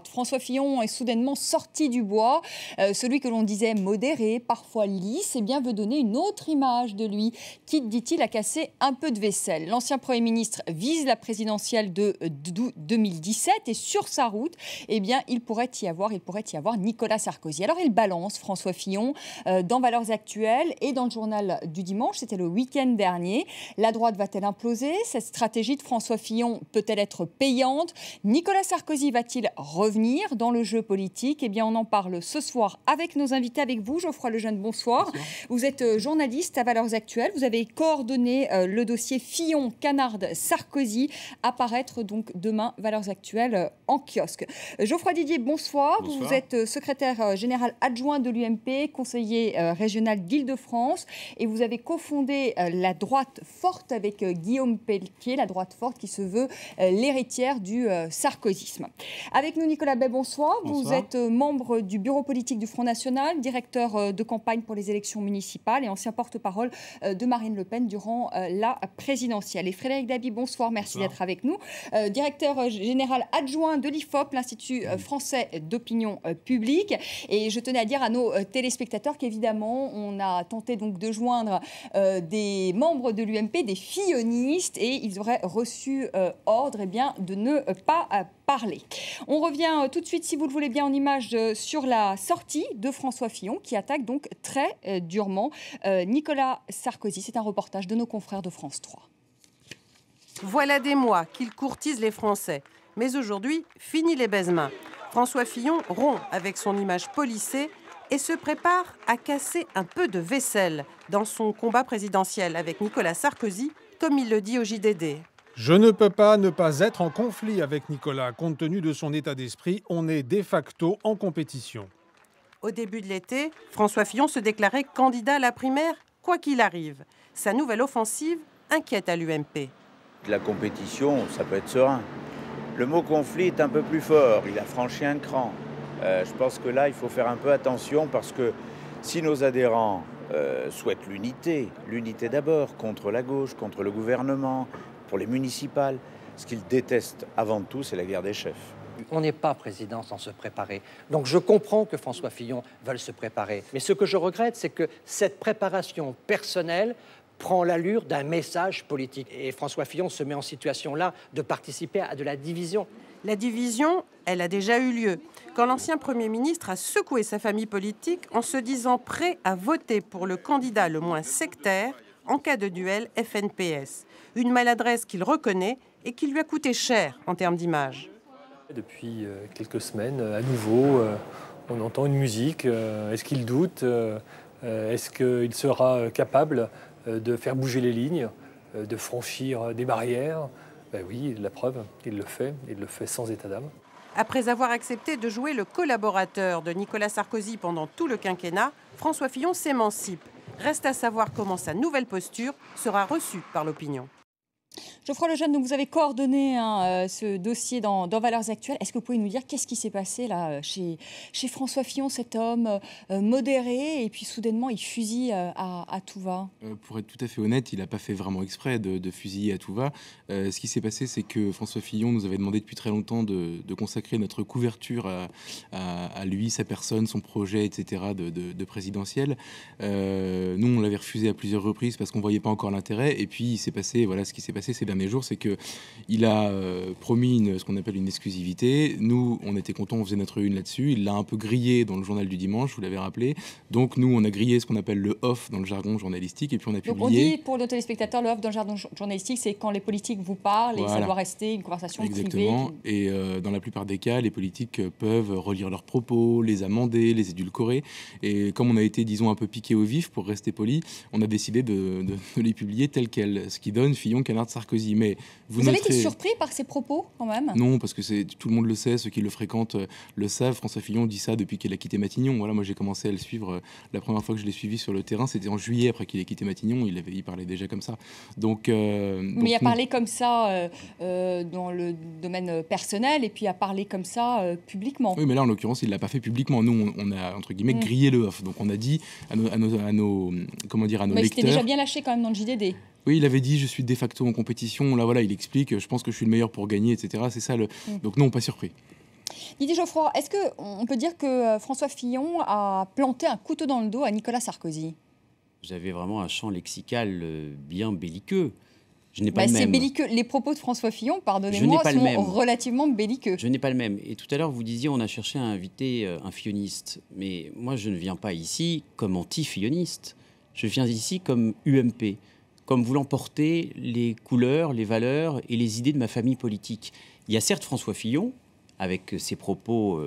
François Fillon est soudainement sorti du bois. Celui que l'on disait modéré, parfois lisse, veut donner une autre image de lui, quitte, dit-il, à casser un peu de vaisselle. L'ancien Premier ministre vise la présidentielle de 2017 et sur sa route, il pourrait y avoir Nicolas Sarkozy. Alors il balance François Fillon dans Valeurs Actuelles et dans le journal du dimanche, c'était le week-end dernier. La droite va-t-elle imploser? Cette stratégie de François Fillon peut-elle être payante? Nicolas Sarkozy va-t-il revenir dans le jeu politique? On en parle ce soir avec nos invités, avec vous, Geoffroy Lejeune, bonsoir. Vous êtes journaliste à Valeurs Actuelles. Vous avez coordonné le dossier Fillon-Canard-Sarkozy, apparaître donc demain, Valeurs Actuelles en kiosque. Geoffroy Didier, bonsoir. Vous êtes secrétaire général adjoint de l'UMP, conseiller régional d'Île-de-France, et vous avez cofondé la droite forte avec Guillaume Pelletier, la droite forte qui se veut l'héritière du sarkozysme. Avec nous, Nicolas Bay, bonsoir. Vous êtes membre du bureau politique du Front National, directeur de campagne pour les élections municipales et ancien porte-parole de Marine Le Pen durant la présidentielle. Et Frédéric Dabi, bonsoir, merci d'être avec nous. Directeur général adjoint de l'IFOP, l'Institut français d'opinion publique. Et je tenais à dire à nos téléspectateurs qu'évidemment, on a tenté donc de joindre des membres de l'UMP, des fillonistes, et ils auraient reçu ordre de ne pas parler. On revient tout de suite, si vous le voulez bien, en images sur la sortie de François Fillon, qui attaque donc très durement Nicolas Sarkozy. C'est un reportage de nos confrères de France 3. Voilà des mois qu'il courtise les Français. Mais aujourd'hui, fini les baise-mains. François Fillon rompt avec son image polissée et se prépare à casser un peu de vaisselle dans son combat présidentiel avec Nicolas Sarkozy, comme il le dit au JDD. Je ne peux pas ne pas être en conflit avec Nicolas. Compte tenu de son état d'esprit, on est de facto en compétition. Au début de l'été, François Fillon se déclarait candidat à la primaire, quoi qu'il arrive. Sa nouvelle offensive inquiète à l'UMP. La compétition, ça peut être serein. Le mot conflit est un peu plus fort, il a franchi un cran. Je pense que là, il faut faire un peu attention parce que si nos adhérents souhaitent l'unité d'abord, contre la gauche, contre le gouvernement, pour les municipales, ce qu'ils détestent avant tout, c'est la guerre des chefs. On n'est pas président sans se préparer. Donc je comprends que François Fillon veuille se préparer. Mais ce que je regrette, c'est que cette préparation personnelle prend l'allure d'un message politique. Et François Fillon se met en situation là de participer à de la division. La division, elle a déjà eu lieu, quand l'ancien Premier ministre a secoué sa famille politique en se disant prêt à voter pour le candidat le moins sectaire en cas de duel FNPS. Une maladresse qu'il reconnaît et qui lui a coûté cher en termes d'image. Depuis quelques semaines, à nouveau, on entend une musique. Est-ce qu'il doute? Est-ce qu'il sera capable de faire bouger les lignes, de franchir des barrières? Oui, la preuve, il le fait sans état d'âme. Après avoir accepté de jouer le collaborateur de Nicolas Sarkozy pendant tout le quinquennat, François Fillon s'émancipe. Reste à savoir comment sa nouvelle posture sera reçue par l'opinion. Geoffroy Lejeune, vous avez coordonné ce dossier dans Valeurs Actuelles. Est-ce que vous pouvez nous dire qu'est-ce qui s'est passé là chez François Fillon, cet homme modéré, et puis soudainement il fusille à tout va? Pour être tout à fait honnête, il n'a pas fait vraiment exprès de fusiller à tout va. Ce qui s'est passé, c'est que François Fillon nous avait demandé depuis très longtemps de consacrer notre couverture à lui, sa personne, son projet, etc. de présidentiel. Nous, on l'avait refusé à plusieurs reprises parce qu'on ne voyait pas encore l'intérêt. Et puis, il s'est passé, voilà ce qui s'est passé ces derniers jours, c'est qu'il a promis ce qu'on appelle une exclusivité. Nous, on était contents, on faisait notre une là-dessus. Il l'a un peu grillé dans le journal du dimanche, vous l'avez rappelé. Donc nous, on a grillé ce qu'on appelle le off dans le jargon journalistique, et puis on a publié... Donc on dit, pour nos téléspectateurs, le off dans le jargon journalistique, c'est quand les politiques vous parlent, et ça doit rester une conversation Exactement. privée. Et dans la plupart des cas, les politiques peuvent relire leurs propos, les amender, les édulcorer. Et comme on a été, disons, un peu piqué au vif, pour rester poli, on a décidé de les publier tels quels, ce qui donne Fillon, Canard, Sarkozy. Mais vous avez été surpris par ces propos, quand même? Non, parce que tout le monde le sait, ceux qui le fréquentent le savent. François Fillon dit ça depuis qu'il a quitté Matignon. Voilà, moi j'ai commencé à le suivre. La première fois que je l'ai suivi sur le terrain, c'était en juillet, après qu'il ait quitté Matignon. Il parlait déjà comme ça. Mais il a parlé comme ça dans le domaine personnel, et puis il a parlé comme ça publiquement. Oui, mais là, en l'occurrence, il ne l'a pas fait publiquement. Nous, on a, entre guillemets, grillé le off. Donc on a dit à nos lecteurs... Mais c'était déjà bien lâché quand même dans le JDD. Oui, il avait dit, je suis de facto en compétition. Là, voilà, il explique, je pense que je suis le meilleur pour gagner, etc. C'est ça. Donc non, pas surpris. Didier Geoffroy, est-ce qu'on peut dire que François Fillon a planté un couteau dans le dos à Nicolas Sarkozy? Vous avez vraiment un champ lexical bien belliqueux. Je n'ai pas le C'est même. belliqueux. Les propos de François Fillon, pardonnez-moi, sont relativement belliqueux. Je n'ai pas le même. Et tout à l'heure, vous disiez on a cherché à inviter un filloniste. Mais moi, je ne viens pas ici comme anti-filloniste. Je viens ici comme UMP, comme voulant porter les couleurs, les valeurs et les idées de ma famille politique. Il y a certes François Fillon, avec ses propos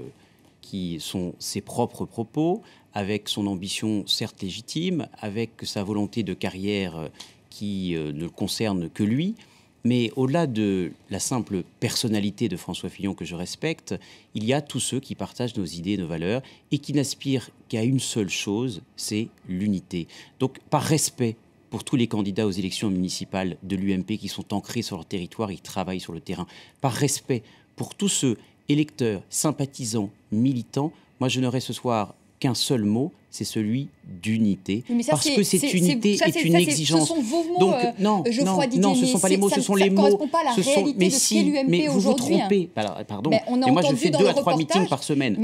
qui sont ses propres propos, avec son ambition certes légitime, avec sa volonté de carrière qui ne concerne que lui. Mais au-delà de la simple personnalité de François Fillon que je respecte, il y a tous ceux qui partagent nos idées, nos valeurs et qui n'aspirent qu'à une seule chose, c'est l'unité. Donc par respect pour tous les candidats aux élections municipales de l'UMP qui sont ancrés sur leur territoire et qui travaillent sur le terrain, par respect pour tous ceux électeurs, sympathisants, militants, moi je n'aurai ce soir qu'un seul mot, c'est celui d'unité. Parce que cette unité est une exigence. Ce sont vos mots, donc, non, ce ne sont pas les mots, ce sont les mots. Ça ne correspond pas à la réalité de ce qu'est l'UMP aujourd'hui. Mais vous vous trompez. Pardon. Mais moi, je fais 2 à 3 meetings par semaine.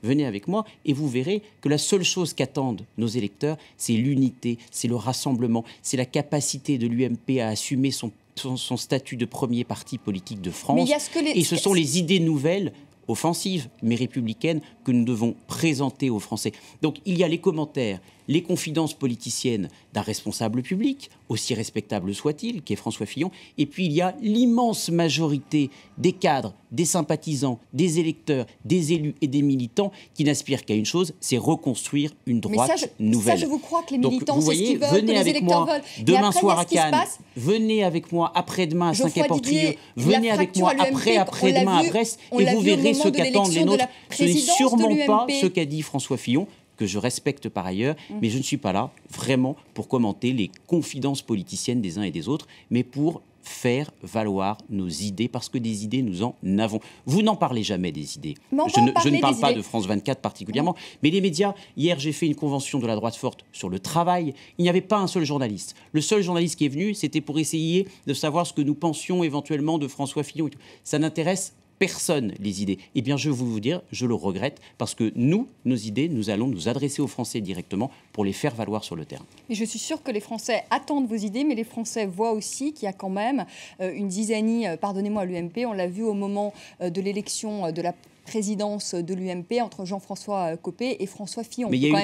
Venez avec moi et vous verrez que la seule chose qu'attendent nos électeurs, c'est l'unité, c'est le rassemblement, c'est la capacité de l'UMP à assumer son statut de premier parti politique de France. Et ce sont les idées nouvelles, offensive, mais républicaine, que nous devons présenter aux Français. Donc il y a les commentaires, les confidences politiciennes d'un responsable public, aussi respectable soit-il, qui est François Fillon, et puis il y a l'immense majorité des cadres, des sympathisants, des électeurs, des élus et des militants qui n'aspirent qu'à une chose, c'est reconstruire une droite nouvelle. Ça, je vous crois que les militants, donc, vous voyez, c'est ce qu'ils veulent, venez que les avec électeurs moi veulent. demain soir à Cannes, venez avec moi après-demain à Saint-Quay-Portrieux, venez avec moi après-demain à Brest, et vous verrez ce qu'attendent les nôtres. Ce n'est sûrement pas ce qu'a dit François Fillon, que je respecte par ailleurs, mais je ne suis pas là vraiment pour commenter les confidences politiciennes des uns et des autres, mais pour faire valoir nos idées, parce que des idées, nous en avons. Vous n'en parlez jamais des idées. Je ne parle pas de France 24 particulièrement, mais les médias, hier j'ai fait une convention de la droite forte sur le travail, il n'y avait pas un seul journaliste. Le seul journaliste qui est venu, c'était pour essayer de savoir ce que nous pensions éventuellement de François Fillon. Ça n'intéresse personne, les idées. Eh bien, je vais vous dire, je le regrette, parce que nous, nos idées, nous allons nous adresser aux Français directement pour les faire valoir sur le terrain. Et je suis sûre que les Français attendent vos idées, mais les Français voient aussi qu'il y a quand même une zizanie, pardonnez-moi, à l'UMP. On l'a vu au moment de l'élection de la présidence de l'UMP entre Jean-François Copé et François Fillon. Mais il y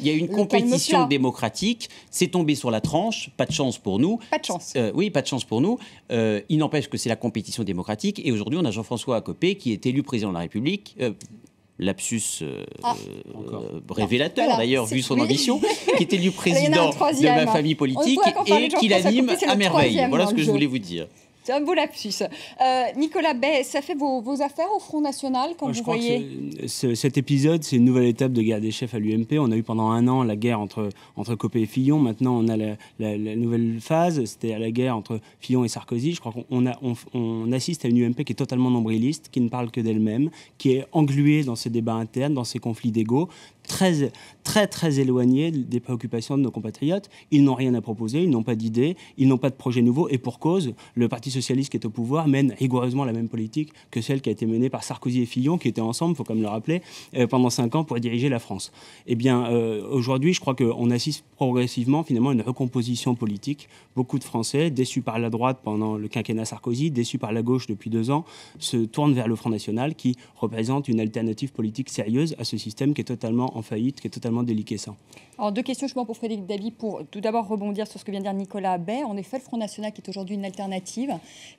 a une compétition démocratique, c'est tombé sur la tranche, pas de chance pour nous. Pas de chance. Oui, pas de chance pour nous. Il n'empêche que c'est la compétition démocratique, et aujourd'hui on a Jean-François Copé qui est élu président de la République. Lapsus révélateur, d'ailleurs, vu son ambition, qui est élu président de ma famille politique et qui l'anime à merveille. Voilà ce que je voulais vous dire. C'est un beau lapsus. Nicolas Bay, ça fait vos affaires au Front National quand vous voyez cet épisode, c'est une nouvelle étape de guerre des chefs à l'UMP. On a eu pendant 1 an la guerre entre Copé et Fillon. Maintenant, on a la nouvelle phase, c'était la guerre entre Fillon et Sarkozy. Je crois qu'on assiste à une UMP qui est totalement nombriliste, qui ne parle que d'elle-même, qui est engluée dans ses débats internes, dans ses conflits d'ego, très éloignés des préoccupations de nos compatriotes. Ils n'ont rien à proposer, ils n'ont pas d'idées, ils n'ont pas de projet nouveau, et pour cause, le Parti socialiste qui est au pouvoir mène rigoureusement la même politique que celle qui a été menée par Sarkozy et Fillon, qui étaient ensemble, il faut quand même le rappeler, pendant 5 ans pour diriger la France. Eh bien, aujourd'hui, je crois qu'on assiste progressivement finalement à une recomposition politique. Beaucoup de Français, déçus par la droite pendant le quinquennat Sarkozy, déçus par la gauche depuis 2 ans, se tournent vers le Front National qui représente une alternative politique sérieuse à ce système qui est totalement en faillite, qui est totalement déliquescent. Alors 2 questions justement pour Frédéric Dabi, pour tout d'abord rebondir sur ce que vient de dire Nicolas Bay. En effet, le Front National qui est aujourd'hui une alternative,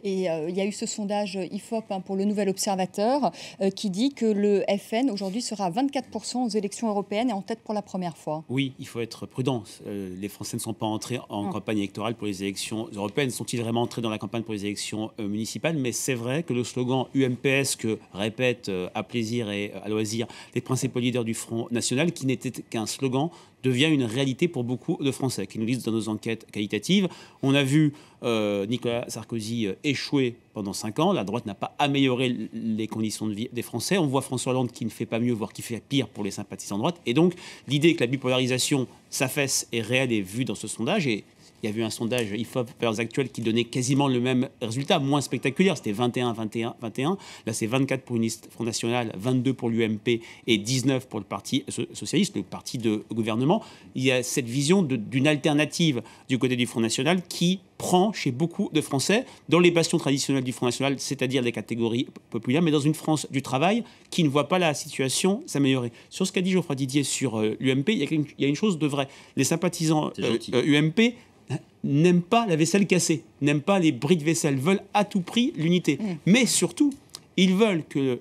et il y a eu ce sondage IFOP pour le Nouvel Observateur qui dit que le FN aujourd'hui sera à 24% aux élections européennes et en tête pour la première fois. Oui, il faut être prudent. Les Français ne sont pas entrés en campagne électorale pour les élections européennes. Sont-ils vraiment entrés dans la campagne pour les élections municipales? Mais c'est vrai que le slogan UMPS que répètent à plaisir et à loisir les principaux leaders du Front National, qui n'était qu'un slogan, devient une réalité pour beaucoup de Français qui nous lisent dans nos enquêtes qualitatives. On a vu Nicolas Sarkozy échouer pendant 5 ans. La droite n'a pas amélioré les conditions de vie des Français. On voit François Hollande qui ne fait pas mieux, voire qui fait pire pour les sympathisants de droite. Et donc, l'idée que la bipolarisation s'affaisse est réelle et vue dans ce sondage. Et il y avait eu un sondage IFOP Valeurs Actuelles qui donnait quasiment le même résultat, moins spectaculaire. C'était 21, 21, 21. Là, c'est 24 pour le Front National, 22 pour l'UMP et 19 pour le Parti Socialiste, le parti de gouvernement. Il y a cette vision d'une alternative du côté du Front National qui prend chez beaucoup de Français, dans les bastions traditionnels du Front National, c'est-à-dire les catégories populaires, mais dans une France du travail qui ne voit pas la situation s'améliorer. Sur ce qu'a dit Geoffroy Didier sur l'UMP, il y a une chose de vrai. Les sympathisants UMP n'aiment pas la vaisselle cassée, n'aiment pas les bris de vaisselle, veulent à tout prix l'unité. Mais surtout, ils veulent que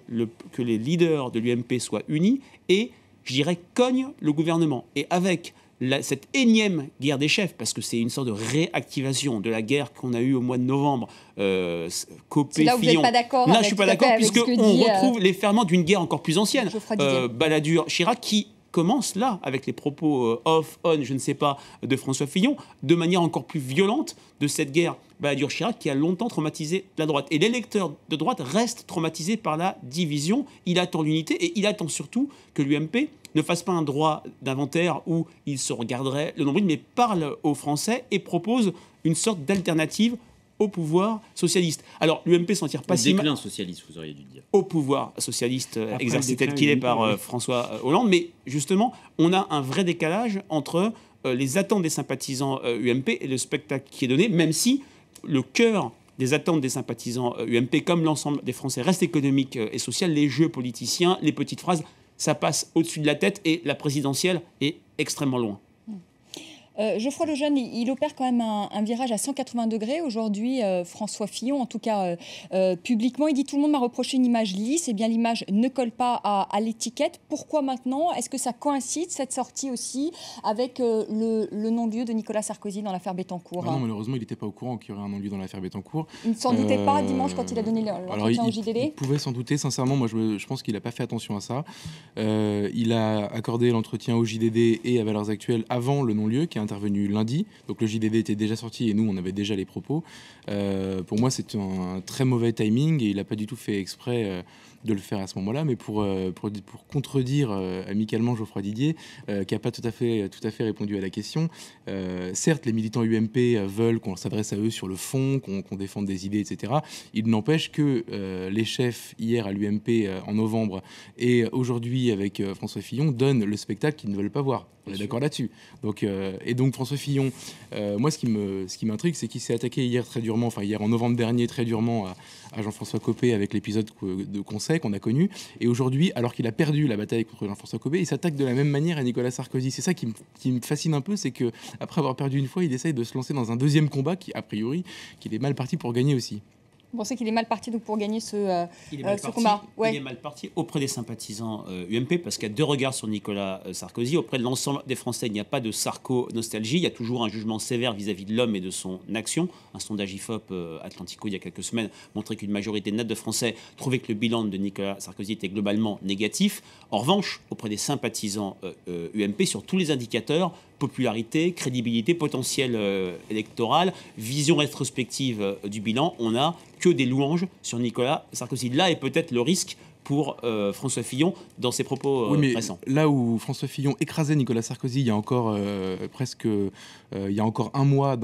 les leaders de l'UMP soient unis et, je dirais, cognent le gouvernement. Et avec cette énième guerre des chefs, parce que c'est une sorte de réactivation de la guerre qu'on a eue au mois de novembre, Copé, là où vous n'êtes pas d'accord. Là, je ne suis pas d'accord, puisqu'on retrouve les ferments d'une guerre encore plus ancienne. Balladur, Chirac, qui commence là, avec les propos off, on, je ne sais pas, de François Fillon, de manière encore plus violente de cette guerre Balladur-Chirac qui a longtemps traumatisé la droite. Et l'électeur de droite reste traumatisé par la division. Il attend l'unité et il attend surtout que l'UMP ne fasse pas un droit d'inventaire où il se regarderait le nombril, mais parle aux Français et propose une sorte d'alternative au pouvoir socialiste. Alors, l'UMP s'en tire pas si mal. Déclin socialiste, vous auriez dû dire. Au pouvoir socialiste exercé tel qu'il est par François Hollande. Mais justement, on a un vrai décalage entre les attentes des sympathisants UMP et le spectacle qui est donné, même si le cœur des attentes des sympathisants UMP, comme l'ensemble des Français, reste économique et social. Les jeux politiciens, les petites phrases, ça passe au-dessus de la tête et la présidentielle est extrêmement loin. Geoffroy Lejeune, il opère quand même un virage à 180 degrés. Aujourd'hui, François Fillon, en tout cas publiquement, il dit « Tout le monde m'a reproché une image lisse. » Eh bien, l'image ne colle pas à l'étiquette. Pourquoi maintenant? Est-ce que ça coïncide, cette sortie aussi, avec le non-lieu de Nicolas Sarkozy dans l'affaire Bettencourt? Non, malheureusement, il n'était pas au courant qu'il y aurait un non-lieu dans l'affaire Bettencourt. Il ne s'en doutait pas dimanche quand il a donné l'entretien au JDD? Il pouvait s'en douter. Sincèrement, moi, je pense qu'il n'a pas fait attention à ça. Il a accordé l'entretien au JDD et à Valeurs Actuelles avant le non-lieu, qui est intervenu lundi, donc le JDD était déjà sorti et nous on avait déjà les propos. Pour moi c'est un très mauvais timing et il n'a pas du tout fait exprès de le faire à ce moment-là, mais pour contredire amicalement Geoffroy Didier, qui n'a pas tout à fait répondu à la question. Certes, les militants UMP veulent qu'on s'adresse à eux sur le fond, qu'on défende des idées, etc. Il n'empêche que les chefs, hier à l'UMP en novembre et aujourd'hui avec François Fillon, donnent le spectacle qu'ils ne veulent pas voir. On est d'accord là-dessus. Donc François Fillon, moi ce qui m'intrigue, c'est qu'il s'est attaqué hier en novembre dernier très durement à Jean-François Copé avec l'épisode qu'on a connu. Et aujourd'hui, alors qu'il a perdu la bataille contre Jean-François Copé, il s'attaque de la même manière à Nicolas Sarkozy. C'est ça qui me fascine un peu, c'est qu'après avoir perdu une fois, il essaye de se lancer dans un deuxième combat qui, a priori, qu'il est mal parti pour gagner aussi. Vous pensez qu'il est mal parti donc, pour gagner ce combat? Il est mal parti auprès des sympathisants UMP parce qu'il y a deux regards sur Nicolas Sarkozy. Auprès de l'ensemble des Français, il n'y a pas de sarko-nostalgie. Il y a toujours un jugement sévère vis-à-vis de l'homme et de son action. Un sondage IFOP Atlantico il y a quelques semaines montrait qu'une majorité nette de Français trouvaient que le bilan de Nicolas Sarkozy était globalement négatif. En revanche, auprès des sympathisants UMP, sur tous les indicateurs, popularité, crédibilité, potentiel électoral, vision rétrospective du bilan, on n'a que des louanges sur Nicolas Sarkozy. Là est peut-être le risque pour François Fillon dans ses propos récents. Là où François Fillon écrasait Nicolas Sarkozy il y a encore un mois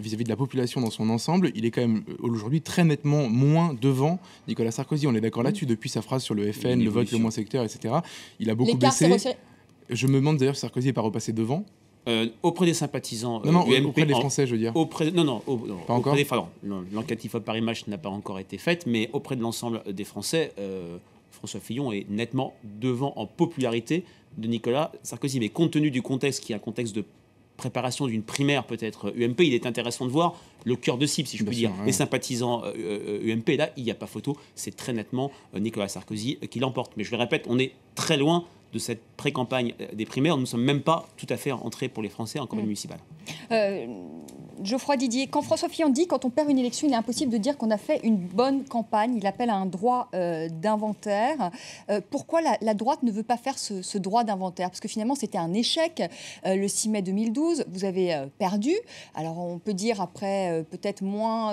vis-à-vis de la population dans son ensemble, il est quand même aujourd'hui très nettement moins devant Nicolas Sarkozy. On est d'accord là-dessus depuis sa phrase sur le FN, le vote le moins sectaire, etc. Il a beaucoup baissé. Je me demande d'ailleurs si Sarkozy n'est pas repassé devant. Auprès des sympathisants UMP, auprès des Français, je veux dire. Pas encore. L'enquête IFOP Paris Match n'a pas encore été faite, mais auprès de l'ensemble des Français, François Fillon est nettement devant en popularité de Nicolas Sarkozy. Mais compte tenu du contexte, qui est un contexte de préparation d'une primaire peut-être UMP, il est intéressant de voir le cœur de cible, si je puis dire. Les sympathisants UMP, là, il n'y a pas photo. C'est très nettement Nicolas Sarkozy qui l'emporte. Mais je le répète, on est très loin de cette pré-campagne des primaires. Nous ne sommes même pas tout à fait entrés pour les Français en campagne municipale. Geoffroy Didier, quand François Fillon dit quand on perd une élection, il est impossible de dire qu'on a fait une bonne campagne. Il appelle à un droit d'inventaire. Pourquoi la droite ne veut pas faire ce droit d'inventaire? Parce que finalement, c'était un échec. Le 6 mai 2012, vous avez perdu. Alors, on peut dire après, peut-être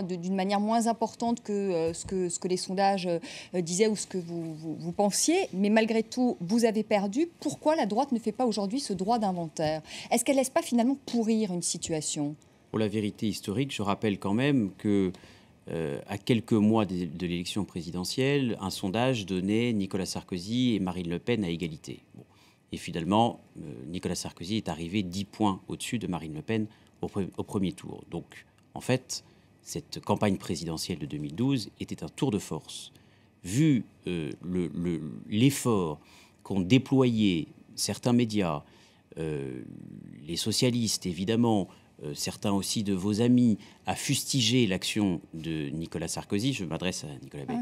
d'une manière moins importante que ce que les sondages disaient ou ce que vous pensiez. Mais malgré tout, vous avez perdu. Pourquoi la droite ne fait pas aujourd'hui ce droit d'inventaire? Est-ce qu'elle ne laisse pas finalement pourrir une situation? Pour la vérité historique, je rappelle quand même que à quelques mois de l'élection présidentielle, un sondage donnait Nicolas Sarkozy et Marine Le Pen à égalité. Bon. Et finalement, Nicolas Sarkozy est arrivé 10 points au-dessus de Marine Le Pen au premier tour. Donc, en fait, cette campagne présidentielle de 2012 était un tour de force. Vu l'effort qu'ont déployé certains médias, les socialistes évidemment, certains aussi de vos amis, à fustiger l'action de Nicolas Sarkozy, je m'adresse à Nicolas Bay,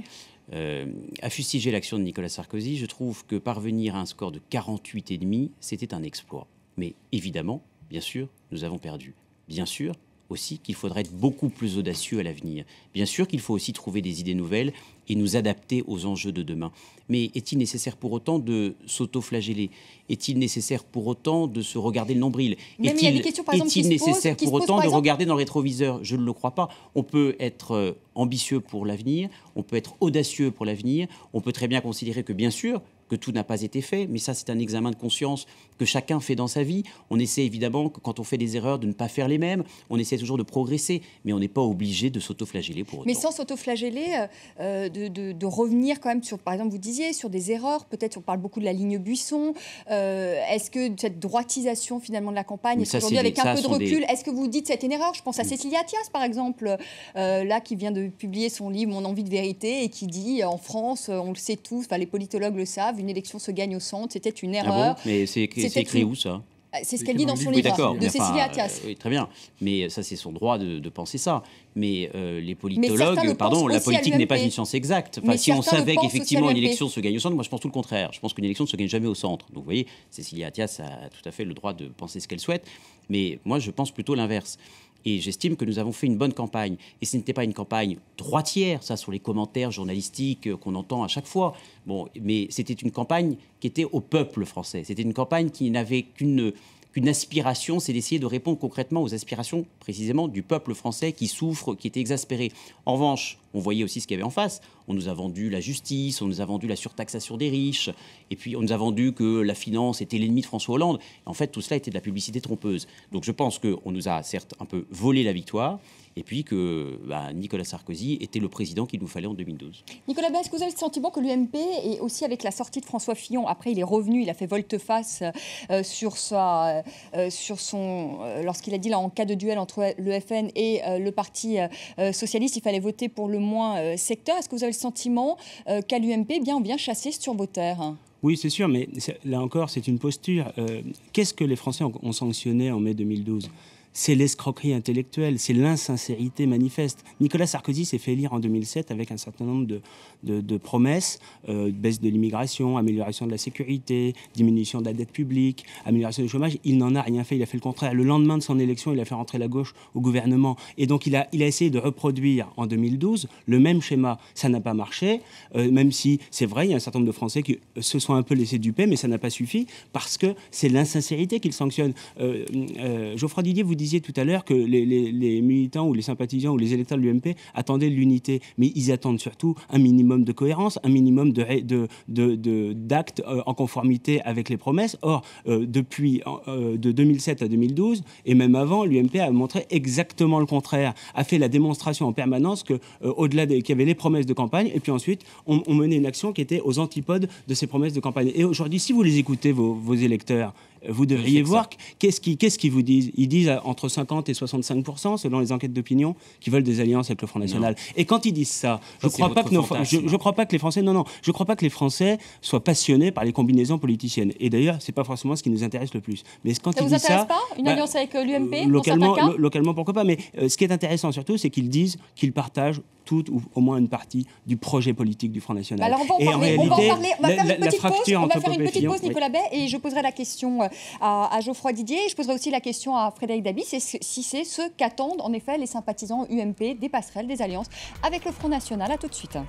à fustiger l'action de Nicolas Sarkozy, je trouve que parvenir à un score de 48,5, c'était un exploit. Mais évidemment, bien sûr, nous avons perdu. Bien sûr aussi qu'il faudrait être beaucoup plus audacieux à l'avenir. Bien sûr qu'il faut aussi trouver des idées nouvelles et nous adapter aux enjeux de demain. Mais est-il nécessaire pour autant de s'auto-flageller? Est-il nécessaire pour autant de se regarder le nombril? Est-il nécessaire pour autant de regarder dans le rétroviseur? Je ne le crois pas. On peut être ambitieux pour l'avenir, on peut être audacieux pour l'avenir, on peut très bien considérer que, bien sûr, que tout n'a pas été fait, mais ça, c'est un examen de conscience que chacun fait dans sa vie. On essaie évidemment, quand on fait des erreurs, de ne pas faire les mêmes. On essaie toujours de progresser, mais on n'est pas obligé de s'auto-flageller pour autant. Mais sans s'auto-flageller, de revenir quand même sur, par exemple, vous disiez, sur des erreurs. Peut-être, on parle beaucoup de la ligne Buisson. Est-ce que cette droitisation, finalement, de la campagne, aujourd'hui, avec un peu de recul, est-ce que vous dites c'est une erreur? Je pense à Cécilia Attias, par exemple, là, qui vient de publier son livre « Mon envie de vérité » et qui dit, en France, on le sait tous, les politologues le savent, une élection se gagne au centre, c'était une erreur. Ah bon? Mais c'est écrit où, ça? C'est ce qu'elle dit dans son livre, de Cécilia Attias. Oui, très bien. Mais ça, c'est son droit de penser ça. Mais les politologues, la politique n'est pas une science exacte. Enfin, si on savait qu'effectivement une élection se gagne au centre, moi je pense tout le contraire. Je pense qu'une élection ne se gagne jamais au centre. Donc vous voyez, Cécilia Attias a tout à fait le droit de penser ce qu'elle souhaite. Mais moi, je pense plutôt l'inverse. Et j'estime que nous avons fait une bonne campagne. Et ce n'était pas une campagne droitière, ça, sur les commentaires journalistiques qu'on entend à chaque fois. Bon, mais c'était une campagne qui était au peuple français. C'était une campagne qui n'avait qu'une aspiration, c'est d'essayer de répondre concrètement aux aspirations, précisément, du peuple français qui souffre, qui était exaspéré. En revanche, on voyait aussi ce qu'il y avait en face. On nous a vendu la justice, on nous a vendu la surtaxation des riches, et puis on nous a vendu que la finance était l'ennemi de François Hollande. En fait, tout cela était de la publicité trompeuse. Donc je pense qu'on nous a certes un peu volé la victoire, et puis que Nicolas Sarkozy était le président qu'il nous fallait en 2012. Nicolas Bay, est-ce que vous avez le sentiment que l'UMP, et aussi avec la sortie de François Fillon, après il est revenu, il a fait volte-face lorsqu'il a dit là, en cas de duel entre le FN et le Parti socialiste, il fallait voter pour le moins secteur. Est-ce que vous avez le sentiment qu'à l'UMP, on vient chasser sur vos terres? Oui, c'est sûr, mais là encore, c'est une posture. Qu'est-ce que les Français ont sanctionné en mai 2012 ? C'est l'escroquerie intellectuelle, c'est l'insincérité manifeste. Nicolas Sarkozy s'est fait élire en 2007 avec un certain nombre de promesses, baisse de l'immigration, amélioration de la sécurité, diminution de la dette publique, amélioration du chômage. Il n'en a rien fait, il a fait le contraire. Le lendemain de son élection, il a fait rentrer la gauche au gouvernement. Et donc il a essayé de reproduire en 2012 le même schéma. Ça n'a pas marché, même si c'est vrai, il y a un certain nombre de Français qui se sont un peu laissés duper, mais ça n'a pas suffi parce que c'est l'insincérité qu'il sanctionne. Geoffroy Didier, vous disiez tout à l'heure que les militants ou les sympathisants ou les électeurs de l'UMP attendaient l'unité, mais ils attendent surtout un minimum de cohérence, un minimum d'actes en conformité avec les promesses. Or, depuis de 2007 à 2012, et même avant, l'UMP a montré exactement le contraire, a fait la démonstration en permanence qu'au-delà qu'il y avait les promesses de campagne, et puis ensuite, on menait une action qui était aux antipodes de ces promesses de campagne. Et aujourd'hui, si vous les écoutez, vos électeurs, vous devriez voir qu'est-ce qu'ils vous disent. Ils disent entre 50 et 65%, selon les enquêtes d'opinion, qui veulent des alliances avec le Front National. Non. Et quand ils disent ça, je ne crois pas que les Français soient passionnés par les combinaisons politiciennes. Et d'ailleurs, c'est pas forcément ce qui nous intéresse le plus. Mais quand ça vous intéresse pas une alliance avec l'UMP localement, pourquoi pas. Mais ce qui est intéressant surtout, c'est qu'ils disent qu'ils partagent toute ou au moins une partie du projet politique du Front National. Alors on va en parler. On va faire une petite pause, Nicolas Bay, et je poserai la question à Geoffroy Didier. Je poserai aussi la question à Frédéric Dabi, si c'est ce qu'attendent en effet les sympathisants UMP, des passerelles, des alliances avec le Front National. À tout de suite.